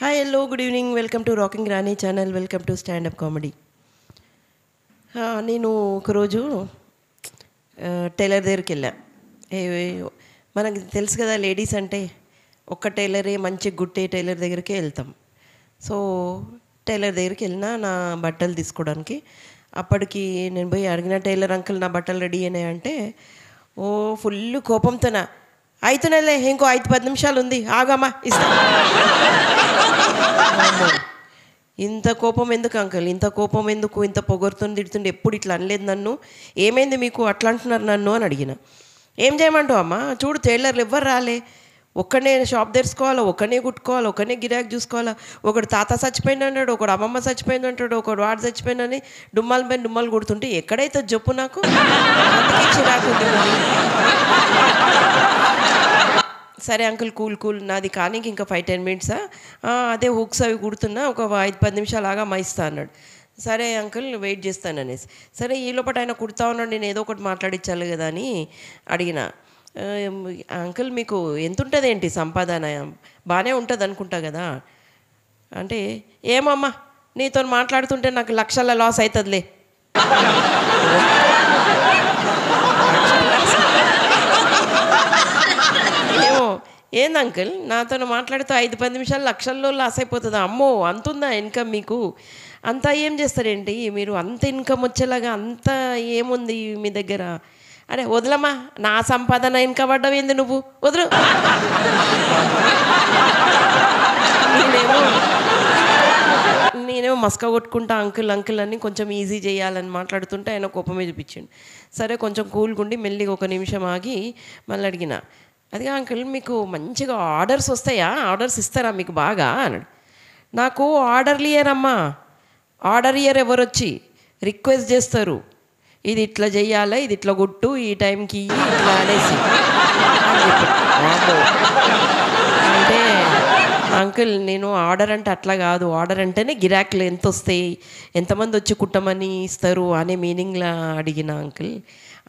Hi hello good evening. Welcome to rocking Rani channel. Welcome to stand up comedy. నేను ఒకరోజు tailor దగ్గరికి వెళ్ళా. మనకు తెలుసు కదా, లేడీస్ అంటే ఒక్క టైలరే మంచి గుట్టే టైలర్ దగ్గరికే వెళ్తాం. సో టైలర్ దగ్గరికి వెళ్ళినా నా బట్టలు తీసుకోవడానికి. అప్పటికి నేను పోయి అడిగిన, టైలర్ అంకుల్ నా బట్టలు రెడీ అయినాయి అంటే, ఓ ఫుల్ కోపంతోనా, అయితేనేలే ఇంకో 5-10 నిమిషాలు ఉంది ఆగమ్మా ఇస్తా. ఇంత కోపం ఎందుకు అంకుల్, ఇంత కోపం ఎందుకు, ఇంత పొగరుతుంది తిడుతుండే, ఎప్పుడు ఇట్లా అనలేదు నన్ను, ఏమైంది మీకు అట్లా అంటున్నారు నన్ను అని అడిగిన. ఏం చేయమంటావు అమ్మ, చూడు టైలర్లు ఎవ్వరు రాలే, ఒక్కనే షాప్ తెరుచుకోవాలా, ఒక్కనే కుట్టుకోవాలి, ఒక్కనే గిరాక్ చూసుకోవాలా. ఒకడు తాత చచ్చిపోయింది అంటాడు, ఒకడు అమ్మమ్మ చచ్చిపోయింది అంటాడు, ఒకడు వాడు చచ్చిపోయిందని డుమ్మాల పైన డుమ్మాలు కొడుతుంటే ఎక్కడైతే చెప్పు నాకు. అందుకే చిరాకుంది మరి. సరే అంకుల్ కూల్ కూల్, నాది కానీ ఇంకా 5-10 మినిట్సా, అదే హుక్స్ అవి కుడుతున్నా, ఒక 5-10 నిమిషాలు ఆగా మైస్తా అన్నాడు. సరే అంకుల్ వెయిట్ చేస్తాను అనేసి, సరే ఈ లోపల ఆయన కుడతా ఉన్నాడు, నేను ఏదో ఒకటి మాట్లాడించాలి కదా అని అడిగిన. అంకుల్ మీకు ఎంత ఉంటుంది ఏంటి సంపాదన, బాగానే ఉంటుంది అనుకుంటా కదా అంటే, ఏమమ్మా నీతో మాట్లాడుతుంటే నాకు లక్షల లాస్ అవుతుందిలే. ఏమో ఏంది అంకుల్, నాతో మాట్లాడుతూ 5-10 నిమిషాలు లక్షల్లో లాస్ అయిపోతుందా? అమ్మో అంతుందా ఇన్కమ్ మీకు? అంతా ఏం చేస్తారేంటి మీరు, అంత ఇన్కమ్ వచ్చేలాగా అంత ఏముంది మీ దగ్గర? అరే వదలమ్మా, నా సంపాదన ఇన్కమ్ పడ్డవేంది నువ్వు, వదులు. నేనేమో మస్క కొట్టుకుంటా అంకుల్ అంకుల్ అని కొంచెం ఈజీ చేయాలని మాట్లాడుతుంటే ఆయన కోపమే చూపించిండు. సరే కొంచెం కూల్గుండి మెల్లిగా ఒక నిమిషం ఆగి మళ్ళీ అడిగిన, అదిగా అంకుల్ మీకు మంచిగా ఆర్డర్స్ వస్తాయా, ఆర్డర్స్ ఇస్తారా మీకు బాగా అన్నాడు. నాకు ఆర్డర్లు ఇయ్యరమ్మా, ఆర్డర్ ఇయ్యర్ ఎవరు వచ్చి రిక్వెస్ట్ చేస్తారు, ఇది ఇట్లా చెయ్యాలా, ఇది ఇట్లా కొట్టు, ఈ టైంకి ఇట్లా అనేసి అని చెప్పి. అంటే అంకుల్ నేను ఆర్డర్ అంటే అట్లా కాదు, ఆర్డర్ అంటేనే గిరాకులు ఎంత వస్తాయి, ఎంతమంది వచ్చి కుట్టమని ఇస్తారు అనే మీనింగ్లా అడిగిన అంకుల్.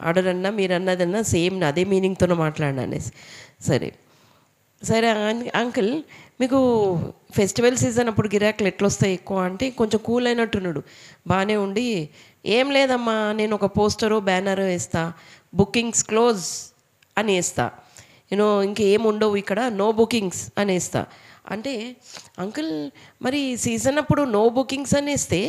ఆర్డర్ అన్నా మీరు అన్నదన్నా సేమ్ అదే మీనింగ్తోనే మాట్లాడినా అనేసి. సరే సరే అంకుల్ మీకు ఫెస్టివల్ సీజన్ అప్పుడు గిరాకులు ఎట్లా వస్తాయి ఎక్కువ అంటే, కొంచెం కూల్ అయినట్టున్నాడు, బాగానే ఉండి, ఏం లేదమ్మా నేను ఒక పోస్టరు బ్యానరు వేస్తా, బుకింగ్స్ క్లోజ్ అని వేస్తా, ఇంకేం ఉండవు ఇక్కడ, నో బుకింగ్స్ అని వేస్తా. అంటే అంకుల్ మరి సీజన్ అప్పుడు నో బుకింగ్స్ అని వేస్తే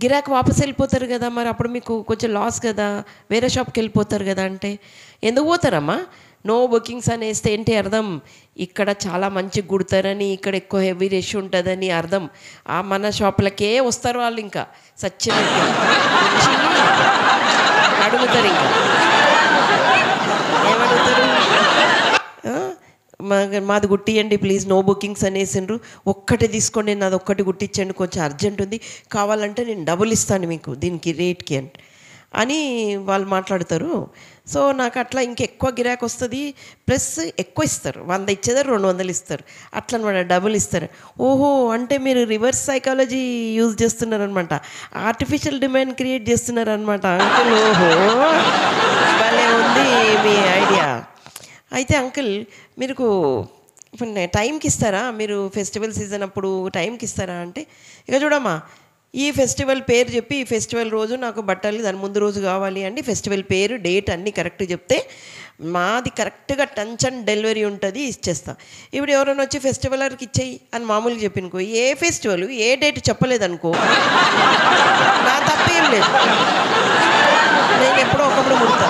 గిరాక్ వాపస్ వెళ్ళిపోతారు కదా, మరి అప్పుడు మీకు కొంచెం లాస్ కదా, వేరే షాప్కి వెళ్ళిపోతారు కదా. అంటే ఎందుకు పోతారమ్మా, నో బుకింగ్స్ అని వేస్తే ఏంటి అర్థం, ఇక్కడ చాలా మంచిగా కుడతారని, ఇక్కడ ఎక్కువ హెవీ రష్ ఉంటుందని అర్థం. మన షాపులకే వస్తారు వాళ్ళు, ఇంకా సచ్చినట్టు అడుగుతారు, ఇంకా ఏమడుగుతారు, మాది గుట్టియండి ప్లీజ్, నో బుకింగ్స్ అనేసిండ్రు, ఒక్కటి తీసుకోండి నాది ఒక్కటి గుట్టించండి, కొంచెం అర్జెంట్ ఉంది, కావాలంటే నేను డబుల్ ఇస్తాను మీకు దీనికి రేట్కి అని వాళ్ళు మాట్లాడతారు. సో నాకు అట్లా ఇంకెక్కువ గిరాక్ వస్తుంది, ప్లస్ ఎక్కువ ఇస్తారు, 100 ఇచ్చేదారు 200 ఇస్తారు, అట్లా అనమాట, డబుల్ ఇస్తారు. ఓహో అంటే మీరు రివర్స్ సైకాలజీ యూజ్ చేస్తున్నారనమాట, ఆర్టిఫిషియల్ డిమాండ్ క్రియేట్ చేస్తున్నారనమాట అంకుల్. ఓహో భలే ఉంది మీ ఐడియా. అయితే అంకుల్ మీకు టైంకి ఇస్తారా, మీరు ఫెస్టివల్ సీజన్ అప్పుడు టైంకి ఇస్తారా అంటే, ఇక చూడమ్మా ఈ ఫెస్టివల్ పేరు చెప్పి ఈ ఫెస్టివల్ రోజు నాకు బట్టలు దాని ముందు రోజు కావాలి అండి, ఫెస్టివల్ పేరు డేట్ అన్నీ కరెక్ట్ చెప్తే మాది కరెక్ట్గా టచ్ అండ్ డెలివరీ ఉంటుంది, ఇచ్చేస్తా. ఇప్పుడు ఎవరైనా వచ్చి ఫెస్టివల్ వరకు ఇచ్చేయి అని మామూలుగా చెప్పినుకో, ఏ ఫెస్టివల్ ఏ డేట్ చెప్పలేదనుకో, నా తప్పేం లేదు, నేను ఎప్పుడో ఒకప్పుడు కుడతా.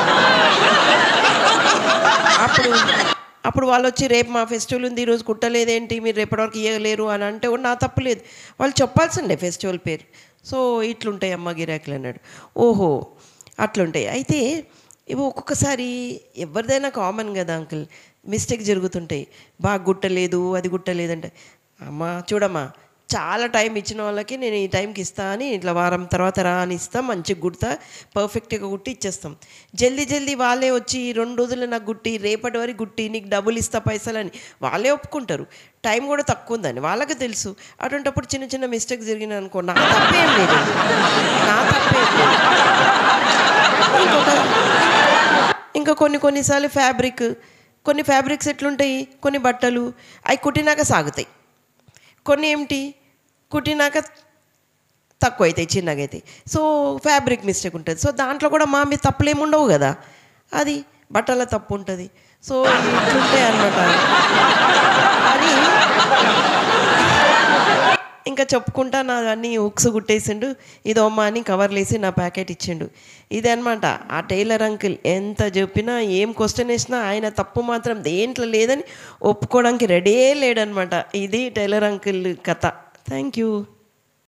అప్పుడు వాళ్ళు వచ్చి రేపు మా ఫెస్టివల్ ఉంది ఈరోజు కుట్టలేదేంటి, మీరు రేపటివరకు ఇవ్వలేరు అని అంటే కూడా నా తప్పు లేదు, వాళ్ళు చెప్పాల్సిండే ఫెస్టివల్ పేరు. సో ఇట్లుంటాయి అమ్మ గిరాకులు అన్నాడు. ఓహో అట్లుంటాయి. అయితే ఇవి ఒక్కొక్కసారి ఎవరిదైనా కామన్ కదా అంకుల్, మిస్టేక్ జరుగుతుంటాయి, బాగా గుట్టలేదు అది గుట్టలేదంటే, అమ్మ చూడమ్మా చాలా టైం ఇచ్చిన వాళ్ళకి నేను ఈ టైంకి ఇస్తా అని ఇట్లా వారం తర్వాత రా అని ఇస్తాం, మంచిగా కుడతా, పర్ఫెక్ట్గా కుట్టి ఇచ్చేస్తాం. జల్దీ వాళ్ళే వచ్చి 2 రోజులు నాకు గుట్టి రేపటి వరకు గుట్టి నీకు డబ్బులు ఇస్తా పైసలని వాళ్ళే ఒప్పుకుంటారు, టైం కూడా తక్కువ ఉందని వాళ్ళకి తెలుసు. అటువంటిప్పుడు చిన్న చిన్న మిస్టేక్ జరిగిన అనుకో, నా తప్పేం లేదు, నా తప్పేం లేదు. ఇంకా కొన్నిసార్లు కొన్ని ఫ్యాబ్రిక్స్ ఎట్లుంటాయి, కొన్ని బట్టలు అవి కుట్టినాక సాగుతాయి, కొన్ని ఏమిటి కుట్టినాక తక్కువ అవుతాయి, చిన్నగా అవుతాయి. సో ఫ్యాబ్రిక్ మిస్టేక్ ఉంటుంది. సో దాంట్లో కూడా మా మీద తప్పులు ఏమి ఉండవు కదా, అది బట్టల తప్పు ఉంటుంది. సో ఇట్లుంటాయి అన్నమాట అని ఇంకా చెప్పుకుంటా నాదన్నీ ఉక్స్ కుట్టేసిండు. ఇదోమ్మా అని కవర్లు వేసి నా ప్యాకెట్ ఇచ్చిండు. ఇదే అనమాట ఆ టైలర్ అంకుల్. ఎంత చెప్పినా ఏం క్వశ్చన్ వేసినా ఆయన తప్పు మాత్రం దేంట్లో లేదని ఒప్పుకోవడానికి రెడీ లేడనమాట. ఇది టైలర్ అంకుల్ కథ. Thank you.